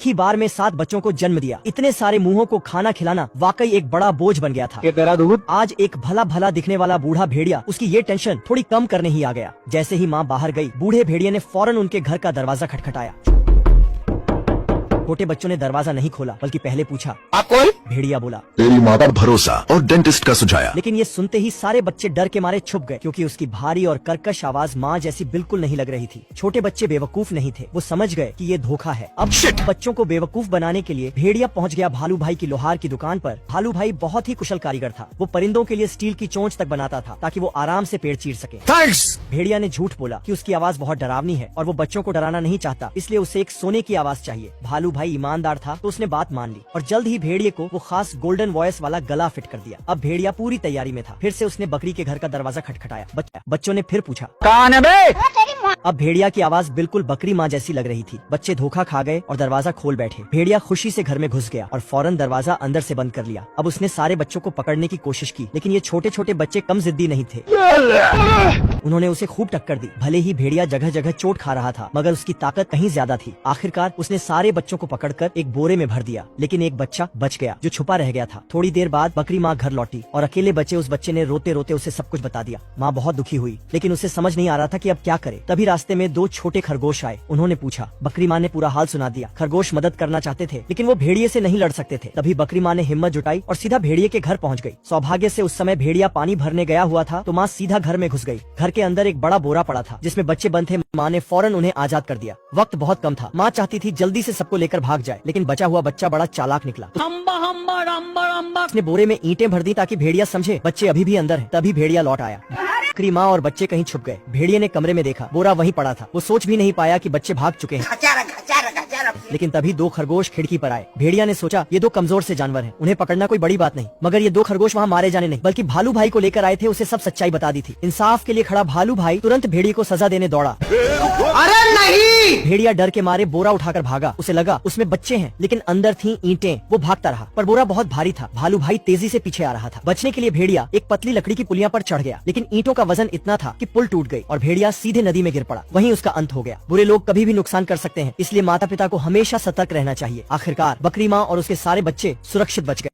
ही बार में 7 बच्चों को जन्म दिया। इतने सारे मुंहों को खाना खिलाना वाकई एक बड़ा बोझ बन गया था। तेरा दूध। आज एक भला भला दिखने वाला बूढ़ा भेड़िया उसकी ये टेंशन थोड़ी कम करने ही आ गया। जैसे ही माँ बाहर गई, बूढ़े भेड़िए ने फौरन उनके घर का दरवाजा खटखटाया। छोटे बच्चों ने दरवाजा नहीं खोला, बल्कि पहले पूछा, आप कौन? भेड़िया बोला, तेरी माँ पर भरोसा और डेंटिस्ट का सुझाया। लेकिन ये सुनते ही सारे बच्चे डर के मारे छुप गए, क्योंकि उसकी भारी और कर्कश आवाज माँ जैसी बिल्कुल नहीं लग रही थी। छोटे बच्चे बेवकूफ नहीं थे, वो समझ गए कि ये धोखा है। अब बच्चों को बेवकूफ बनाने के लिए भेड़िया पहुँच गया भालू भाई की लोहार की दुकान पर। भालू भाई बहुत ही कुशल कारीगर था। वो परिंदों के लिए स्टील की चोंच तक बनाता था, ताकि वो आराम से पेड़ चीर सके। थैंक्स। भेड़िया ने झूठ बोला कि उसकी आवाज बहुत डरावनी है और वो बच्चों को डराना नहीं चाहता, इसलिए उसे एक सोने की आवाज चाहिए। भालू भाई ईमानदार था, तो उसने बात मान ली और जल्द ही भेड़िए को वो खास गोल्डन वॉइस वाला गला फिट कर दिया। अब भेड़िया पूरी तैयारी में था। फिर से उसने बकरी के घर का दरवाजा खटखटाया। बच्चों ने फिर पूछा, कौन है बे? अब भेड़िया की आवाज बिल्कुल बकरी माँ जैसी लग रही थी। बच्चे धोखा खा गए और दरवाजा खोल बैठे। भेड़िया खुशी से घर में घुस गया और फौरन दरवाजा अंदर से बंद कर लिया। अब उसने सारे बच्चों को पकड़ने की कोशिश की, लेकिन ये छोटे छोटे बच्चे कम जिद्दी नहीं थे। उन्होंने उसे खूब टक्कर दी। भले ही भेड़िया जगह जगह चोट खा रहा था, मगर उसकी ताकत कहीं ज्यादा थी। आखिरकार उसने सारे बच्चों को पकड़कर एक बोरे में भर दिया, लेकिन एक बच्चा बच गया जो छुपा रह गया था। थोड़ी देर बाद बकरी माँ घर लौटी और अकेले बचे उस बच्चे ने रोते रोते उसे सब कुछ बता दिया। माँ बहुत दुखी हुई, लेकिन उसे समझ नहीं आ रहा था कि अब क्या करे। तभी रास्ते में 2 छोटे खरगोश आए। उन्होंने पूछा। बकरी माँ ने पूरा हाल सुना दिया। खरगोश मदद करना चाहते थे, लेकिन वो भेड़िए से नहीं लड़ सकते थे। तभी बकरी माँ ने हिम्मत जुटाई और सीधा भेड़िए के घर पहुँच गई। सौभाग्य से उस समय भेड़िया पानी भरने गया हुआ था, तो माँ सीधा घर में घुस गई। घर के अंदर एक बड़ा बोरा पड़ा था, जिसमें बच्चे बंद थे। माँ ने फौरन उन्हें आजाद कर दिया। वक्त बहुत कम था। माँ चाहती थी जल्दी से सबको लेकर भाग जाए, लेकिन बचा हुआ बच्चा बड़ा चालाक निकला। उसने बोरे में ईंटें भर दी ताकि भेड़िया समझे बच्चे अभी भी अंदर हैं। तभी भेड़िया लौट आया। बकरी माँ और बच्चे कहीं छुप गए। भेड़िए ने कमरे में देखा, बोरा वहीं पड़ा था। वो सोच भी नहीं पाया कि बच्चे भाग चुके हैं। लेकिन तभी 2 खरगोश खिड़की पर आए। भेड़िया ने सोचा ये 2 कमजोर से जानवर हैं, उन्हें पकड़ना कोई बड़ी बात नहीं। मगर ये 2 खरगोश वहाँ मारे जाने नहीं, बल्कि भालू भाई को लेकर आए थे। उसे सब सच्चाई बता दी थी। इंसाफ के लिए खड़ा भालू भाई तुरंत भेड़िए को सजा देने दौड़ा। अरे नहीं! भेड़िया डर के मारे बोरा उठाकर भागा। उसे लगा उसमें बच्चे हैं, लेकिन अंदर थी ईंटें। वो भागता रहा, पर बोरा बहुत भारी था। भालू भाई तेजी से पीछे आ रहा था। बचने के लिए भेड़िया एक पतली लकड़ी की पुलिया पर चढ़ गया, लेकिन ईंटों का वजन इतना था कि पुल टूट गई और भेड़िया सीधे नदी में गिर पड़ा। वहीं उसका अंत हो गया। बुरे लोग कभी भी नुकसान कर सकते हैं, इसलिए माता पिता को हमेशा सतर्क रहना चाहिए। आखिरकार बकरी माँ और उसके सारे बच्चे सुरक्षित बच गए।